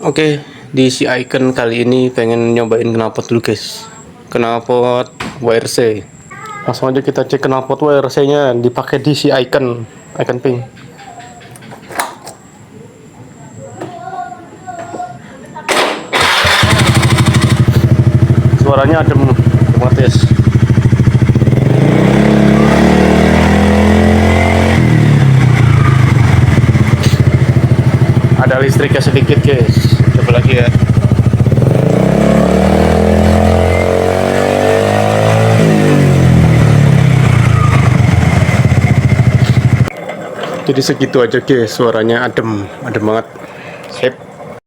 Oke, di si Icon kali ini pengen nyobain knalpot dulu guys. Knalpot WRC. Langsung aja kita cek knalpot WRC-nya dipakai di si Icon, Icon Pink. Suaranya adem banget guys. Ada listriknya sedikit guys. Coba lagi ya. Jadi segitu aja guys, suaranya adem banget.